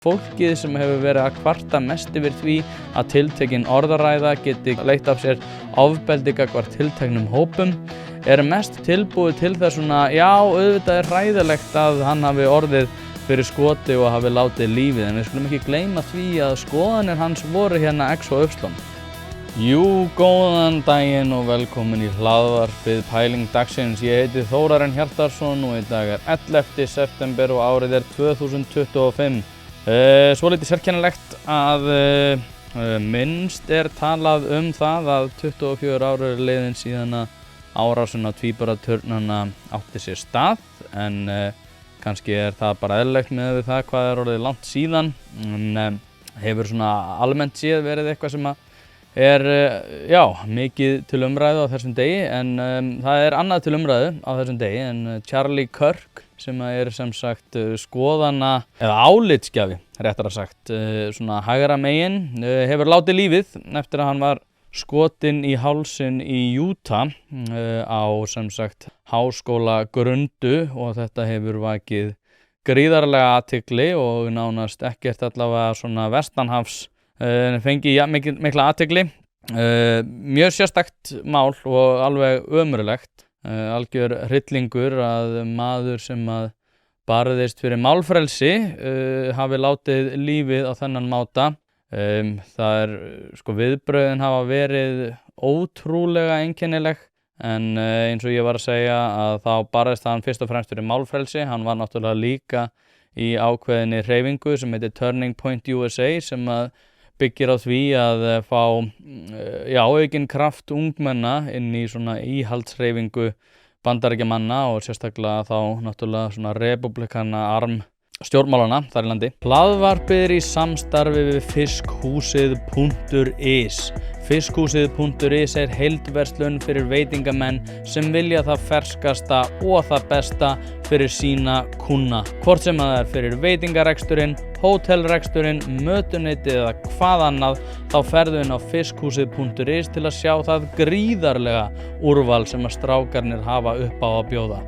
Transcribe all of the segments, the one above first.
Fólkið sem hefur verið að kvarta mest yfir því að tiltekin orðaræða geti leitt af sér ofbeldi gagnvart tilteknum hópum mest tilbúið til þess svona, já, auðvitað hræðilegt að hann hafi orðið fyrir skoti og hafi látið lífið, en við skulum ekki gleyma því að skoðanir hans voru hérna X og Y. Jú, góðan daginn og velkomin í hlaðvarpið Pæling dagsins. Ég heiti Þórarinn Hjartarson og í dag 11. september og árið 2025. Svolítið sérkennilegt að minnst talað það að 24 ár liðin síðan að árásin á tvíburaturnana átti sér stað, en kannski það bara eðlilegt með það hvað orðið langt síðan, en hefur svona almennt séð verið eitthvað sem já, mikið til umræðu á þessum degi, en það annað til umræðu á þessum degi en Charlie Kirk sem sem sagt skoðana eða álitsgjafi, réttara sagt, svona hægra megin, hefur látið lífið eftir að hann var skotinn í hálsinn í Utah á sem sagt háskóla Grundu, og þetta hefur vakið gríðarlega athygli og nánast ekkert allavega svona vestanhafs fengið mikla athygli. Mjög sérstakt mál og alveg ömurlegt, algjör hryllingur að maður sem að barðist fyrir málfrelsi hafi látið lífið á þennan máta. Það sko viðbrögðin hafa verið ótrúlega einkennileg, en eins og ég var að segja að þá barðist hann fyrst og fremst fyrir málfrelsi. Hann var náttúrulega líka í ákveðinni hreyfingu sem heitir Turning Point USA, sem að byggir á því að fá aukinn kraft ungmenna inn í svona íhaldshreyfingu Bandaríkjamanna og sérstaklega þá náttúrulega svona republikana arm stjórnmálanna þar í landi. Hlaðvarpið í samstarfi við Fiskhúsið.is. Fiskhúsið.is heildverslun fyrir veitingamenn sem vilja það ferskasta og það besta fyrir sína kúnna. Hvort sem það fyrir veitingareksturinn, hótelreksturinn, mötuneytið eða hvað annað, þá ferðu inn á Fiskhúsið.is til að sjá það gríðarlega úrval sem að strákarnir hafa upp á að bjóða.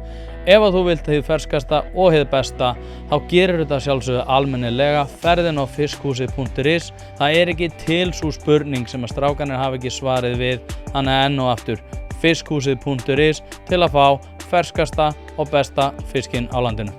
Ef að þú vilt hið ferskasta og hið besta, þá gerir þetta sjálfsögðu almennilega. Ferðin á Fiskhúsið.is. Það ekki til sú spurning sem að strákarnir hafa ekki svarið við, þannig enn og aftur Fiskhúsið.is til að fá ferskasta og besta fiskinn á landinu.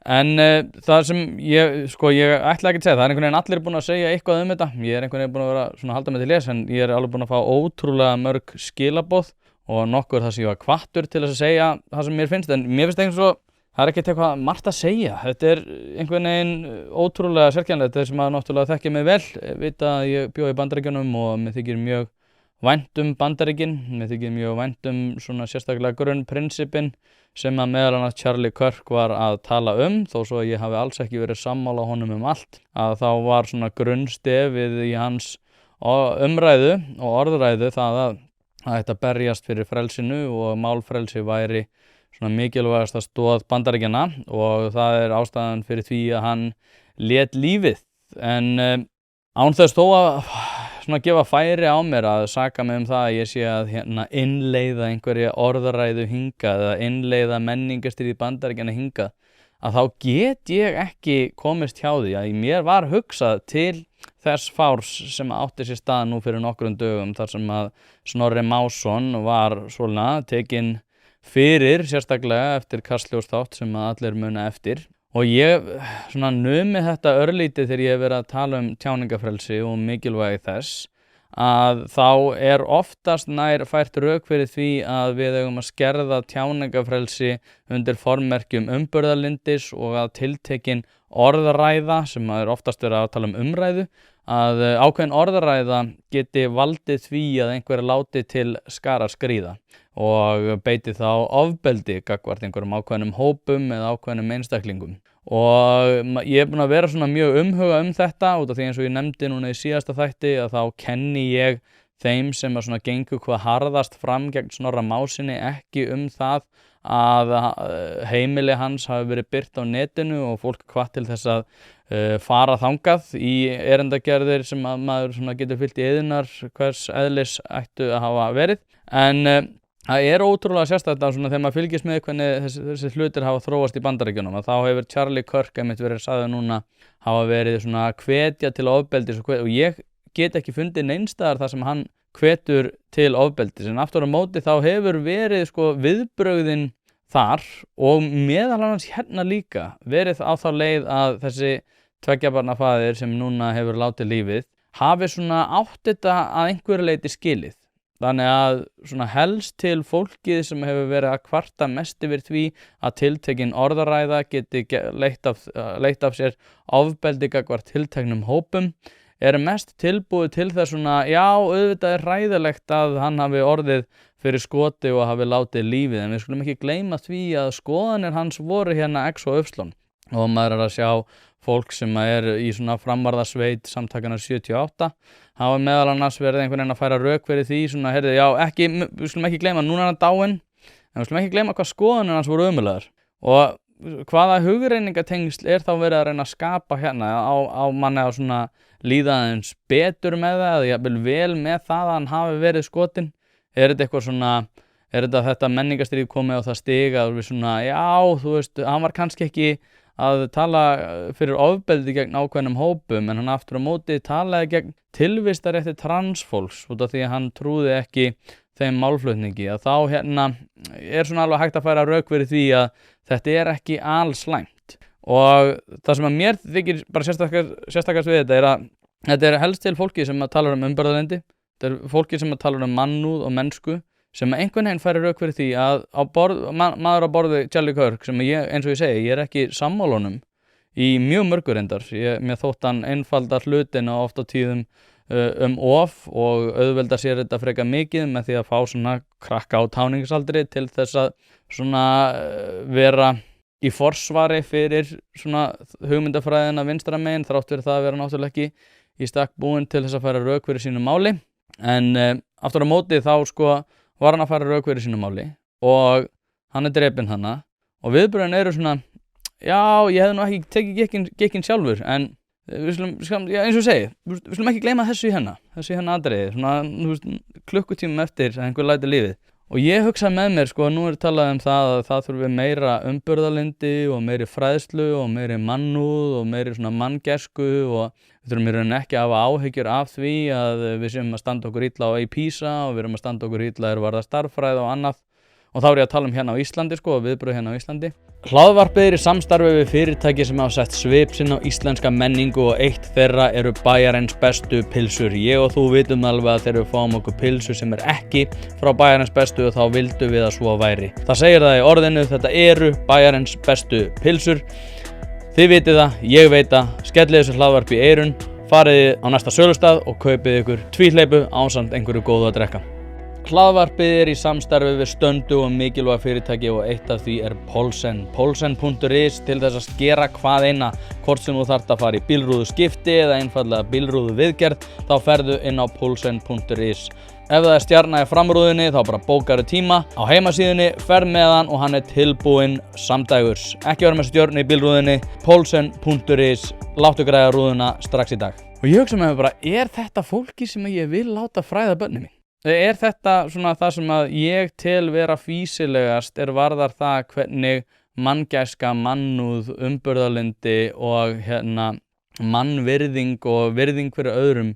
En það sem ég ætla ekki að segja, það einhvern veginn allir búin að segja eitthvað þetta. Ég einhvern veginn búin að vera svona halda mig til les, en ég alveg búin að fá ótrúlega mörg skilaboð og nokkur það sem ég var hvattur til að segja það sem mér finnst, en mér finnst eins og það ekkert eitthvað margt að segja. Þetta einhvern veginn ótrúlega sérkennilegt. Þeir sem að náttúrulega þekkja mig vel vita að ég bjó í Bandaríkjunum og mér þykir mjög vænt Bandaríkin. Mér þykir mjög vænt svona sérstaklega grunnprinsipin sem að meðal annars Charlie Kirk var að tala þó svo að ég hafi alls ekki verið sammála honum allt, að þá var svona grunnstefið í hans umræðu og orðræðu það að þetta berjast fyrir frelsinu og málfrelsi væri svona mikilvægasta stoð Bandaríkjanna, og það ástæðan fyrir því að hann lét lífið. En án þess þó að svona gefa færi á mér að saka mig það að ég sé að innleiða einhverja orðaræðu hingað eða innleiða menningarstríð í Bandaríkjanna hingað, að þá get ég ekki komist hjá því að mér var hugsað til þess fárs sem átti sér stað nú fyrir nokkrum dögum, þar sem að Snorri Másson var svona tekinn fyrir, sérstaklega eftir Kastljósþátt sem að allir muna eftir. Og ég svona numi þetta örlítið þegar ég hef verið að tala tjáningafrelsi og mikilvægi þess, að þá oftast nær fært rök fyrir því að við eigum að skerða tjáningafrelsi undir formerkjum umburðarlyndis og að tiltekin orðaræða, sem oftast verið að tala umræðu, að ákveðin orðaræða geti valdið því að einhver láti til skara skríða og beiti þá ofbeldi gagnvart einhverjum ákveðnum hópum eða ákveðnum einstaklingum. Og ég búin að vera svona mjög umhuga þetta, út af því eins og ég nefndi núna í síðasta þætti, að þá kenni ég þeim sem að svona gengu hvað harðast fram gegn Snorra Másinni ekki það að heimili hans hafi verið birt á netinu og fólk hvatt til þess að fara þangað í erindagerðir sem að maður svona getur fyllt í eðinar hvers eðlis ættu að hafa verið. En Það ótrúlega sérstætt svona þegar maður fylgist með hvernig þessi hlutir hafa þróast í Bandaríkjunum, að þá hefur Charlie Kirk einmitt verið sagður núna hafa verið svona hvetja til ofbeldis og ég get ekki fundið neinstaðar þar sem hann hvetur til ofbeldis, en aftur á móti þá hefur verið viðbrögðin þar og meðal annars hérna líka verið á þá leið að þessi tveggja barna faðir sem núna hefur látið lífið hafi svona átt þetta að einhverju leyti skilið. Þannig að svona helst til fólkið sem hefur verið að kvarta mest yfir því að tiltekin orðaræða geti leitt af sér ofbeldi gagnvart tilteknum hópum mest tilbúið til þess svona, já, auðvitað hræðilegt að hann hafi orðið fyrir skoti og hafi látið lífið, en við skulum ekki gleyma því að skoðanir hans voru hérna X og Y og maður að sjá fólk sem í svona framvarðasveit samtakana 78 hafa meðal annars verið einhvern veginn að færa rök fyrir því svona, heyrðu, já, við skulum ekki gleyma, núna er hann dáinn, en við skulum ekki gleyma hvað skoðanir hans voru ömurlegar og hvaða hugreiningatengsl þá verið að reyna að skapa hérna á manni að svona líða aðeins betur með það eða jafnvel vel með það að hann hafi verið skotinn. Þetta eitthvað svona, þetta menningarstríð komið á það stig að við svona, já, þú veist, hann var kannski ekki að tala fyrir ofbeldi gegn ákveðnum hópum, en hann aftur á móti talaði gegn tilvistarétti transfólks út af því að hann trúði ekki þeim málflutningi, að þá hérna svona alveg hægt að færa rök fyrir því að þetta ekki alslæmt. Og það sem að mér þykir bara sérstakast við þetta að þetta helst til fólki sem að tala umbyrðarlyndi, þetta fólki sem að tala mannúð og mennsku, sem að einhvern veginn færi rök fyrir því að maður á borði Charlie Kirk, sem eins og ég segi, ég ekki sammála honum í mjög mörgu reyndar. Mér þótt hann einfaldar hlutina oft á tíðum of og auðveldar sér þetta frekar mikið með því að fá svona krakka á táningsaldri til þess að svona vera í forsvari fyrir svona hugmyndafræðina vinstra megin, þrátt fyrir það að vera náttúrulega ekki í stakk búinn til þess að færa rök fyrir sínu máli, en aftur á móti þá var hann að færa rök fyrir sínu máli og hann drepinn hana og viðbrögðin eru svona, já, ég hefði nú ekki tekið gikkinn sjálfur, en við skulum, já, eins og ég segi, við skulum ekki gleyma þessu í hennar atriði, svona klukkutímum eftir að einhver lætur lífið. Og ég hugsa með mér, nú talað það að það þurfi meira umburðarlyndi og meiri fræðslu og meiri mannúð og meiri svona manngæsku og við þurfum í rauninni ekki að hafa áhyggjur af því að við séum að standa okkur illa í PISA og við erum að standa okkur illa varða starffræði og annað. Og þá ég að tala hérna á Íslandi, viðbrögð hérna á Íslandi. Hlaðvarpið í samstarfi við fyrirtæki sem hafa sett svip sinn á íslenska menningu og eitt þeirra eru Bæjarins bestu pylsur. Ég og þú vitum alveg að þegar við fáum okkur pylsu sem ekki frá Bæjarins bestu og þá vildum við að svo væri. Það segir það í orðinu, þetta eru Bæjarins bestu pylsur. Þið vitið það, ég veit það, skellið þessu hlaðvarpi í eyrun, farið á næsta sölustað og kaupið ykkur tvíhleypu ásamt einhverju góðu að drekka. Hlaðvarpið í samstarfi við stöndu og mikilvæg fyrirtæki og eitt af því Poulsen. Poulsen.is til þess að skera hvað eina, hvort sem þú þarft að fara í bílrúðu skipti eða einfallega bílrúðu viðgerð, þá ferðu inn á Poulsen.is. Ef það stjarna í framrúðunni þá bara bókaru tíma á heimasíðunni, ferð með hann og hann tilbúinn samdægurs. Ekki vera með stjörnu í bílrúðunni, Poulsen.is, láttu græða rúðuna strax í dag. Og ég hugsa með mér bara, þetta fólki sem ég vil láta fræða börnin mín? Þetta svona það sem að ég tel vera fýsilegast varðar það hvernig manngæska, mannúð, umburðarlyndi og mannvirðing og virðing fyrir öðrum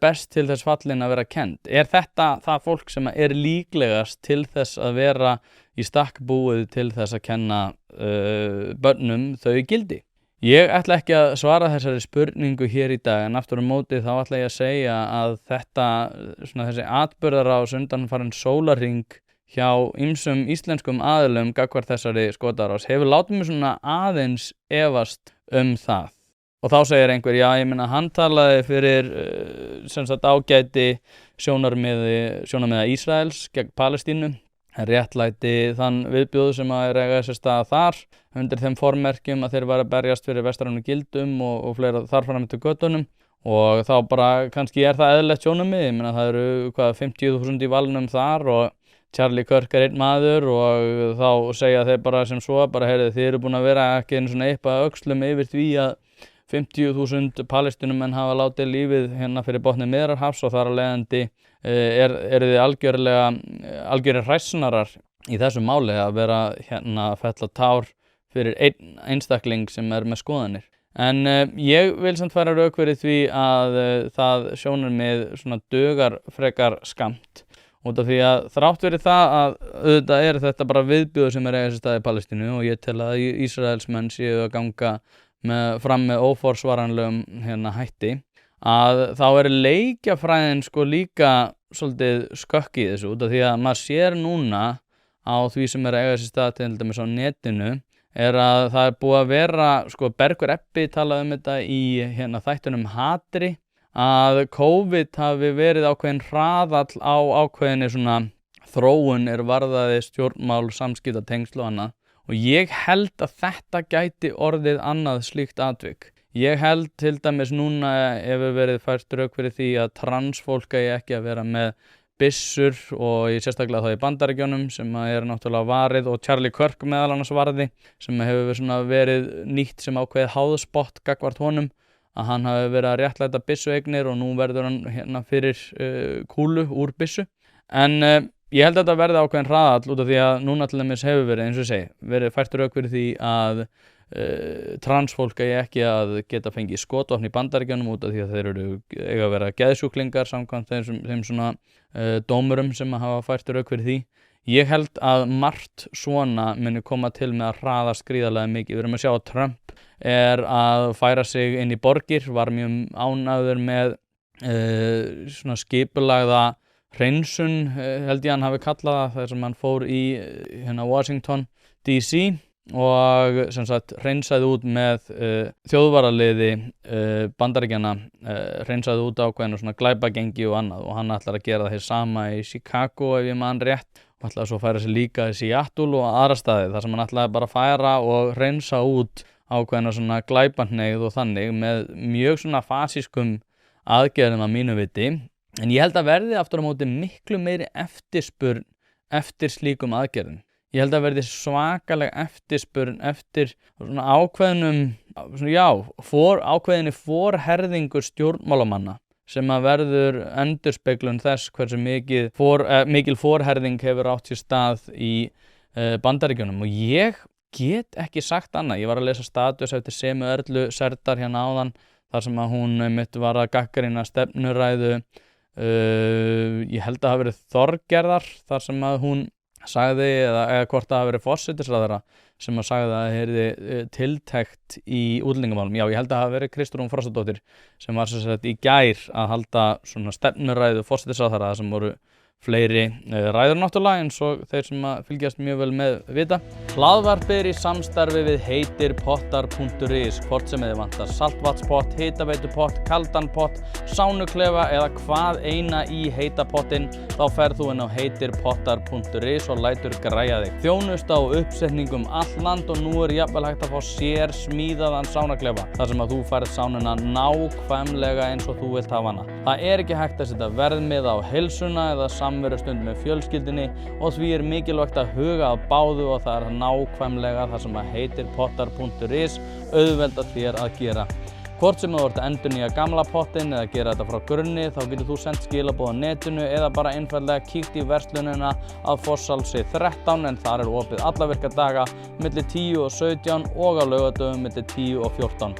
best til þess fallin að vera kennd? Þetta það fólk sem líklegast til þess að vera í stakk búið til þess að kenna börnum þau gildi? Ég ætla ekki að svara þessari spurningu hér í dag, en aftur á móti þá ætla ég að segja að þessi atburðarás undanfarinn sólarhring hjá ýmsum íslenskum aðilum gagnvart þessari skotárás hefur látið mig svona aðeins efast það. Og þá segir einhver, já, ég meina hann talaði fyrir ágæti sjónarmiða Ísraels gegn Palestínu, réttlæti þann viðbjóð sem eiga sér stað þar undir þeim formerkjum að þeir væru að berjast fyrir vestrænum gildum og fleira þar fram eftir göttunum, og þá bara kannski það eðlilegt sjónarmið. Ég meina það eru 50.000 í valnum þar og Charlie Kirk einn maður, og þá segja þeir bara sem svo, heyrðu, þið eru búin að vera ekki einu svona eitthvað öxlum yfir því að 50.000 Palestínumenn hafa látið lífið hérna fyrir botni Miðjarðarhafs og þar af leiðandi eru þið algjörir hræsnarar í þessu máli að vera hérna að fella tár fyrir einn einstakling sem með skoðanir. En ég vil samt færa rök fyrir því að það sjónarmið svona dugar frekar skammt út af því að þrátt fyrir það að auðvitað þetta bara viðbjóður sem eiga sér stað í Palestínu og ég tel að Ísraelsmenn séu að ganga fram með óforsvaranlegum hætti að þá leikjafræðin sko líka svolítið skökk í þessu út af því að maður sér núna á því sem eiga sér stað til dæmis á netinu að það búið að vera sko Bergur Ebbi talaði þetta í þættunum Hatri að COVID hafi verið ákveðin hraðall á ákveðinni svona þróun varðaði stjórnmál, samskiptatengsl og annað og ég held að þetta gæti orðið annað slíkt atvik. Ég held til dæmis núna hefur verið fært rök fyrir því að transfólk eigi ekki að vera með byssur og sérstaklega þá í Bandaríkjunum sem náttúrulega varið og Charlie Kirk meðal annars varði sem hefur verið nýtt sem ákveðið háðspott gagnvart honum að hann hafi verið að réttlæta byssueignir og nú verður hann fyrir kúlu úr byssu. En ég held að þetta verði ákveðin hraðall út af því að núna til dæmis hefur verið, eins og ég segi, verið fært rök fyrir því að transfólk eigi ekki að geta fengið skotvopn í Bandaríkjunum út af því að þeir eiga að vera geðsjúklingar samkvæmt þeim svona dómurum sem hafa fært rök fyrir því. Ég held að margt svona muni koma til með að hraðast gríðarlega mikið. Við erum að sjá að Trump að færa sig inn í borgir, var mjög ánægður með svona skipulagða hreinsun, held ég hann hafi kallað það, þar sem hann fór í Washington DC og sem sagt hreinsaði út með þjóðvaraliði Bandaríkjanna, hreinsaði út ákveðinu svona glæpagengi og annað og hann ætlar að gera það hér sama í Chicago ef ég man rétt og ætlaði svo að færa sig líka í Seattle og aðra staði þar sem hann ætlaði bara að færa og hreinsa út ákveðina svona glæpahneigð og þannig með mjög svona fasískum aðgerðum að mínu viti. En ég held að verði aftur á móti miklu meiri eftirspurn eftir slíkum aðgerðum. Ég held að verði svakaleg eftirspurn eftir svona ákveðinni forherðingur stjórnmálamanna sem að verður endurspeglun þess hversu mikil forherðing hefur átt sér stað í Bandaríkjunum og ég get ekki sagt annað. Ég var að lesa status eftir Semu Erlu Serdar áðan þar sem að hún var að gagnrýna stefnuræðu ég held að það hafi verið Þorgerðar þar sem að hún sagði eða hvort það hafi verið forsætisráðherra sem að sagði að það yrði tiltekt í útlendingamálum. Já, ég held að það hafi verið Kristrún Frostadóttir sem var sem sagt í gær að halda svona stefnuræðu forsætisráðherra þar sem voru fleiri ræður náttúrulega eins og þeir sem að fylgjast mjög vel með vita. Hlaðvarpið í samstarfi við heitirpottar.is hvort sem þið vantar saltvatnspott, hitaveitupott, kaldan pott, sánuklefa eða hvað eina í heita pottinn þá ferð þú inn á heitirpottar.is og lætur græja þig. Þjónusta og uppsetningum all land og nú jafnvel hægt að fá sér smíðaðan sánuklefa þar sem að þú færð sánuna nákvæmlega eins og þú vilt hafa hana. Það ekki hægt að setja verðmiða á heilsuna eða samverustund með fjölskyldunni og því mikilvægt að huga að báðu og það nákvæmlega það sem að heitirpottar.is auðvelda þér að gera. Hvort sem þú ert að endurnýja gamla pottinn eða gera þetta frá grunni þá getur þú sendt skilaboð á netinu eða bara einfaldlega kíkt í verslunina að Fosshálsi 13 en þar opið alla virka daga milli 10 og 17 og á laugardögum milli 10 og 14.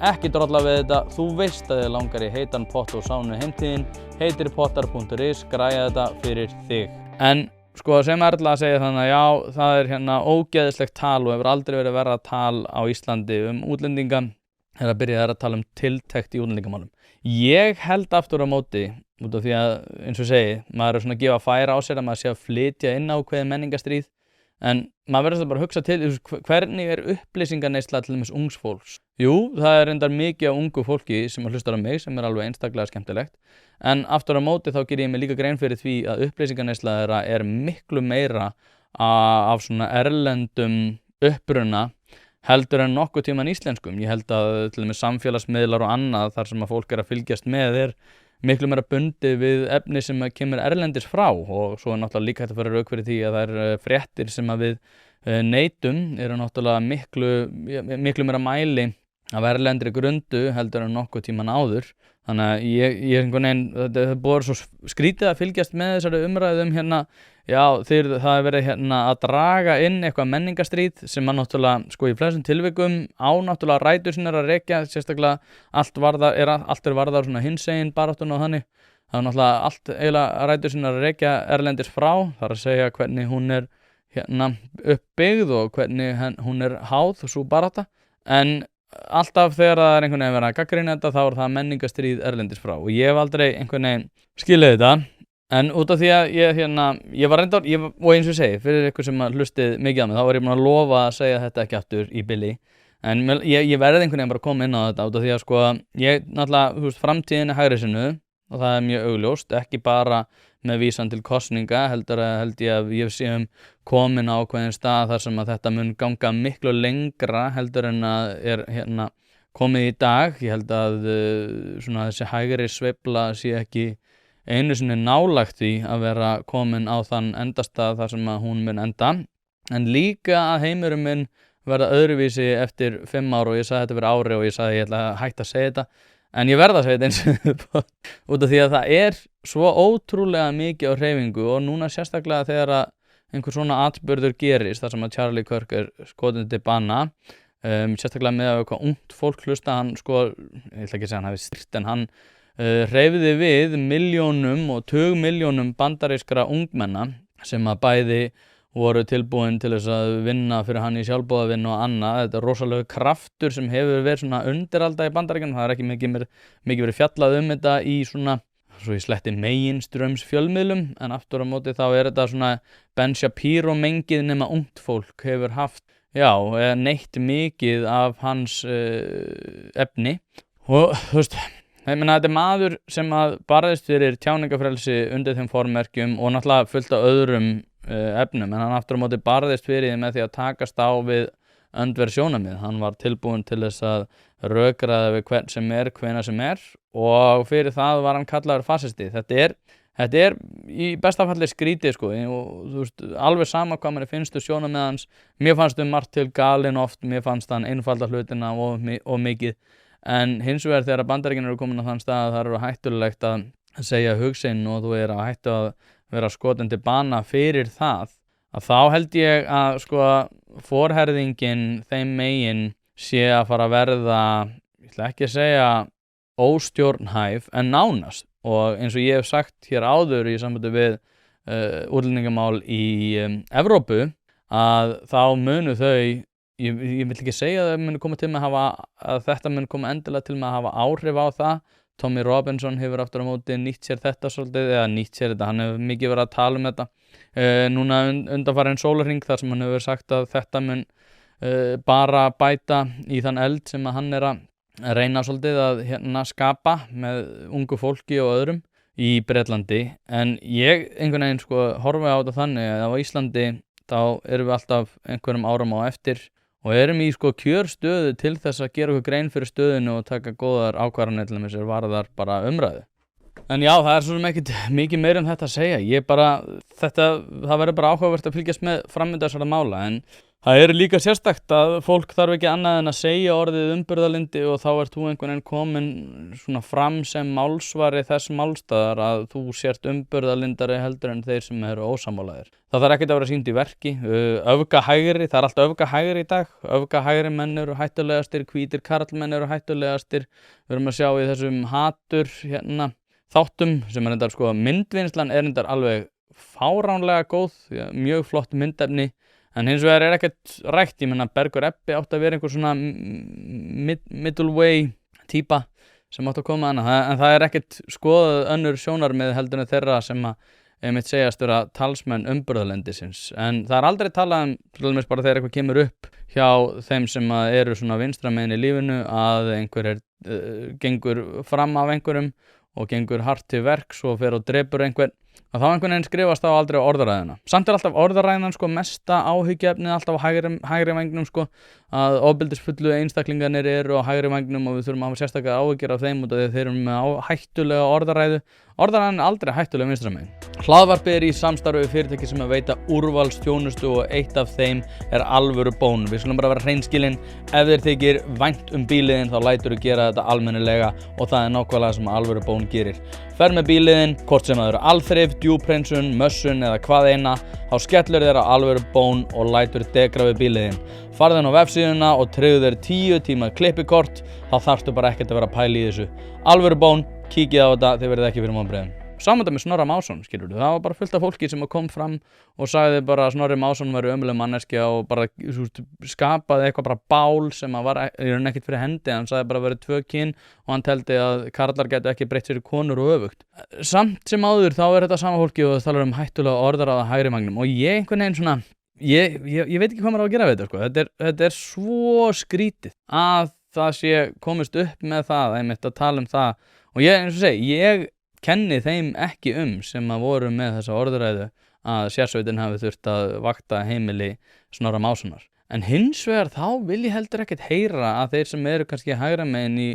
Ekki drolla við þetta, þú veist að þið langar í heitan pott og sánu heimtíðin, heitirpottar.is græja þetta fyrir þig. En sko sem Erla segir þannig að já, það ógeðislegt tal og hefur aldrei verið verra tal á Íslandi útlendinga að byrja að tala tiltekt í útlendingamálum. Ég held aftur á móti, út af því að eins og segi, maður svona að gefa færa á sér að maður sé að flytja inn á ákveðið menningarstríð en maður verður bara að hugsa til hvernig upplýsinganeysla til dæmis ungs fólks. Jú, það reyndar mikið af ungu fólki sem hlustar á mig sem alveg einstaklega skemmtilegt en aftur á móti þá gerir ég mig líka grein fyrir því að upplýsinganeysla þeirra miklu meira af svona erlendum uppruna heldur en nokkuð tíman íslenskum. Ég held að til dæmis samfélagsmiðlar og annað þar sem að fólk að fylgjast með miklu meira bundið við efni sem kemur erlendis frá og svo náttúrulega líka hægt að fara rauk fyrir því að það fréttir sem að við neytum náttúrulega miklu meira mæli af erlendri grundu heldur en nokkuð tíman áður. Þannig að ég einhvern veginn, þetta búið svo skrítið að fylgjast með þessari umræðum hérna, já, það er verið hérna að draga inn eitthvað menningarstríð sem að náttúrulega, sko í flestum tilvikum á náttúrulega rætur sinnar að rekja, sérstaklega allt er varðar svona hinsegin baráttuna og þannig. Það er náttúrulega allt eiginlega rætur sinnar að rekja erlendis frá, þar að segja hvernig hún er hérna uppbyggð og hvernig hún er háð, svo barátta, en alltaf þegar það er einhvern veginn verið að gagnrýna þetta þá er það menningarstríð erlendis frá og ég hef aldrei einhvern veginn skilið þetta en út af því að ég var reyndar og eins og ég segi, fyrir ykkur sem hlustið mikið á mig þá var ég búin að lofa að segja þetta ekki aftur í bili en ég verði einhvern veginn bara að koma inn á þetta út af því að sko ég náttúrulega, þú veist, framtíðin er hægri sinnu og það er mjög augljóst, ekki bara með vísan til kosninga held ég að ég séum komin á ákveðin stað þar sem að þetta mun ganga miklu lengra heldur en að er hérna komið í dag. Ég held að svona þessi hægri sveifla sé ekki einu sinni nálægt því að vera komin á þann endastað þar sem að hún mun enda en líka að heimurinn mun verða öðruvísi eftir 5 ár og ég sagði þetta fyrir ári og ég sagði ég ætla að hætta að segja þetta en ég verð að segja þetta eins út af því að það er svo ótrúlega mikið á hreyfingu og núna sérstaklega þegar að einhver svona atburður gerist þar sem að Charlie Kirk er skotinn til bana sérstaklega með að eitthvað ungt fólk hlusta hann sko, ég ætla ekki að segja hann hafi styrt en hann hreyfði við milljónum og tugmilljónum bandarískra ungmenna sem að bæði voru tilbúin til þess að vinna fyrir hann í sjálfboðavinnu og annað. Þetta er rosalega kraftur sem hefur verið svona undiralda í Bandaríkjunum. Það er ekki mikið verið fjallað þetta í svona, svo ég sletti meginströms fjölmiðlum, en aftur á móti þá er þetta svona Ben Shapiro mengið nema ungt fólk hefur haft, neytt mikið af hans efni. Og þú veist, ég meina þetta er maður sem að barðist fyrir tjáningafrelsi undir þeim formerkjum og náttúrulega fullt af öðrum efnum, en hann aftur á móti barðist fyrir því með því að takast á við öndverð sjónarmið. Hann var tilbúin til þess að rökræða við hvern sem er, hvenær sem er og fyrir það var hann kallaður fasisti. Þetta er í besta falli skrítið sko og þú veist, alveg sama hvað mér finnst sjónarmið hans, mér fannst margt til galinn oft, mér fannst hann einfalda hlutina og mikið, en hins vegar þegar Bandaríkin eru komin á þann stað að það eru hættulegt að segja hugsin og þú er að hættu að vera skotin til bana fyrir það, að þá held ég að sko forherðingin þeim megin sé að fara að verða, ég ætla ekki að segja óstjórnhæf en nánast og eins og ég hef sagt hér áður í sambandi við útlendingamál í Evrópu að þá munu þau, ég vil ekki segja að það muni koma til með að þetta muni koma endilega til með að hafa áhrif á það. Tommy Robinson hefur aftur á móti nýtt sér þetta svolítið, eða nýtt sér þetta, hann hefur mikið verið að tala þetta núna undanfarinn sólarhring þar sem hann hefur sagt að þetta mun bara bæta í þann eld sem að hann er að reyna svolítið að hérna skapa með ungu fólki og öðrum í Bretlandi, en ég einhvern veginn sko horfi á þetta þannig að á Íslandi þá erum við alltaf einhverjum árum á eftir og erum í sko kjörstöðu til þess að gera okkur grein fyrir stöðinu og taka góðar ákvarðanir til þess að varðar bara umræðu. En já, það er svo sem ekkert mikið meira þetta að segja. Það verður bara áhugavert að fylgjast með framvindu þessara mála, en það er líka sérstakt að fólk þarf ekki annað en að segja orðið umburðarlyndi og þá ert þú einhvern veginn komin svona fram sem málsvari þess málstaðar að þú sért umburðarlyndari heldur en þeir sem eru ósammálaðir. Það þarf ekkert að vera sýnt í verki. Öfgahægri, það er allt öfgahægri í dag. Öfgahægri menn eru hættulegastir, hvítir karlmenn eru hættulegastir. Við erum að sjá í þessum hatur þáttum sem er reyndar sko, myndvinnslan er reyndar alveg fáránlega góð, mjög flott myndefni. En hins vegar er ekkert rætt, ég menna Bergur Ebbi átti að vera einhver svona middle way típa sem átti að koma hana, en það er ekkert skoðað önnur sjónarmið heldur en þeirra sem að einmitt segjast vera talsmenn umburðarlendisins, en það er aldrei talað til dæmis bara þegar eitthvað kemur upp hjá þeim sem að eru svona vinstramegin í lífinu að einhver gengur fram af einhverjum og gengur hart til verks og fer og drepur einhvern. að þá einhvern veginn skrifast á aldrei á orðaræðina. Samt alltaf orðaræðan sko mesta áhyggjuefnið alltaf á hægri vængnum sko, að ofbeldisfullu einstaklingarnir eru á hægri vængnum og við þurfum að hafa sérstaklega áhyggjur af þeim út af því að þeir eru með hættulega orðaræðu. Orðaræðan er aldrei hættulega vinstra megin. Hlaðvarpið er í samstarfi við fyrirtæki sem veita úrvalsþjónustu og eitt af þeim er Alvöru Bón. Við skulum bara vera hreinskilin, ef þér þykir vænt bíliðin þá læturðu gera þetta almennilega og það er nákvæmlega sem Alvöru Bón gerir. Ferð með bíliðin, hvort sem það eru alþrif, djúphreinsun, mössun eða hvað eina, þá skellur þér á Alvöru Bón og lætur degra við bíliðin. Farðu inn á vefsíðuna og tryggðu þér 10 tíma klippikort, þá þarftu bara ekkert að vera að pæla í þessu. Alvöru Bón, kíkið á þetta, þið verðið ekki fyrir vonbrigðum. Saman þetta með Snorra Másson, skilurðu, það var bara fullt af fólki sem kom fram og sagði bara að Snorri Másson væri ömurleg manneskja og bara skapaði eitthvað bara bál sem var ekkert fyrir hendi. Hann sagði bara að vera 2 kyn og hann teldi að karlar gætu ekki breytt sér í konur og öfugt. Samt sem áður þá er þetta sama fólki og það talar hættulega orðaræða hægri vængnum og ég einhvern veginn svona, ég veit ekki hvað maður á að gera við þetta sko. Þetta er svo skrítið að það sé komist upp með það, einmitt að tala það og ég, eins og segi, ég kenni þeim ekki sem að voru með þessa orðræðu að sérsveitin hafi þurft að vakta heimili Snorra Mássonar. En hins vegar þá vil ég heldur ekkert heyra að þeir sem eru kannski hægra megin í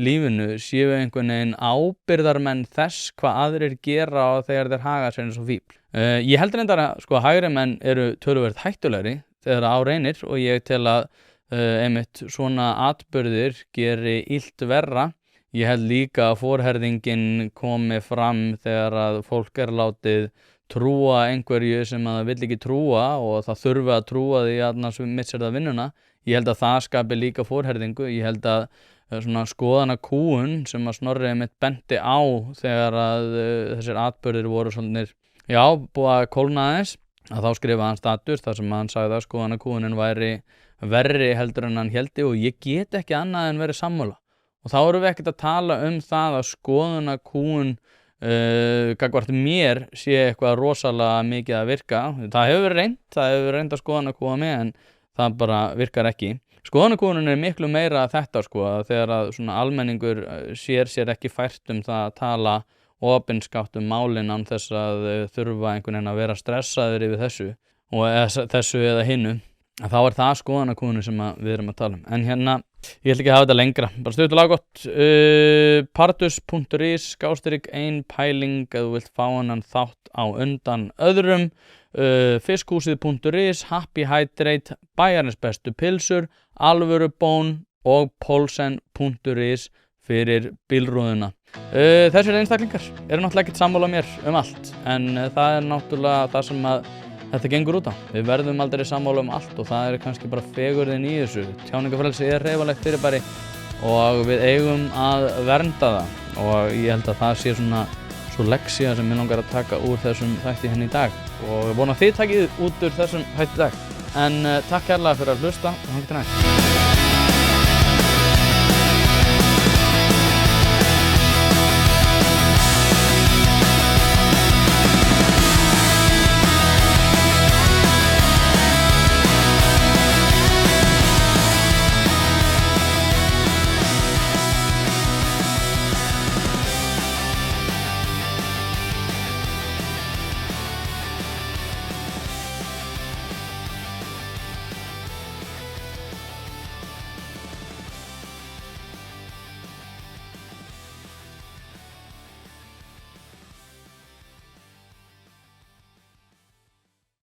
lífinu séu einhvern veginn ábyrgðarmenn þess hvað aðrir gera þegar þeir haga sér eins og fífl. Ég heldur reyndar að sko hægri menn eru töluvert hættulegri þegar á reynir og ég tel að einmitt svona atburðir geri illt verra. Ég held líka að forherðingin komi fram þegar að fólk látið trúa einhverju sem að það vill ekki trúa og það þurfi að trúa því að annars missir það vinnuna. Ég held að það skapi líka forherðingu. Ég held að svona skoðanakúgun sem að Snorri einmitt benti á þegar að þessir atburðir voru svolítið, búið að kólna aðeins, að þá skrifaði hann status þar sem hann sagði að skoðanakúgunin væri verri heldur en hann héldi og ég get ekki annað en verið sammála. Og þá erum við ekkert að tala það að skoðanakúgun gagnvart mér sé eitthvað rosalega mikið að virka. Það hefur verið reynt að skoðanakúga mig en það bara virkar ekki. Skoðanakúgunin er miklu meira þetta sko, að þegar að svona almenningur sér ekki fært það að tala opinskátt málin án þess að þurfa einhvern veginn að vera stressaður yfir þessu eða hinnu. Þá er það skoðanakúgunin sem við erum að tala En hérna, ég ætla ekki að hafa þetta lengra. Bara stuttulega gott. Pardus.is /ein pæling ef þú vilt fá hann þátt á undan öðrum. Fiskhúsið.is, Happy Hydrate, Bæjarins bestu pilsur, Alvöru Bón og Polsen.is fyrir bílrúðuna. Þessir einstaklingar eru náttúrulega ekkert sammála mér allt en það er náttúrulega það sem að þetta gengur út á. Við verðum aldrei sammála allt og það er kannski bara fegurðin í þessu. Tjáningarfrelsi er hreyfanlegt fyrirbæri og við eigum að vernda það og ég held að það sé svona svo lexía sem mig langar að taka úr þessum þætti henni í dag og vona þið takið út úr þessum þætti í dag. En takk kærlega fyrir að hlusta og þangað til næst.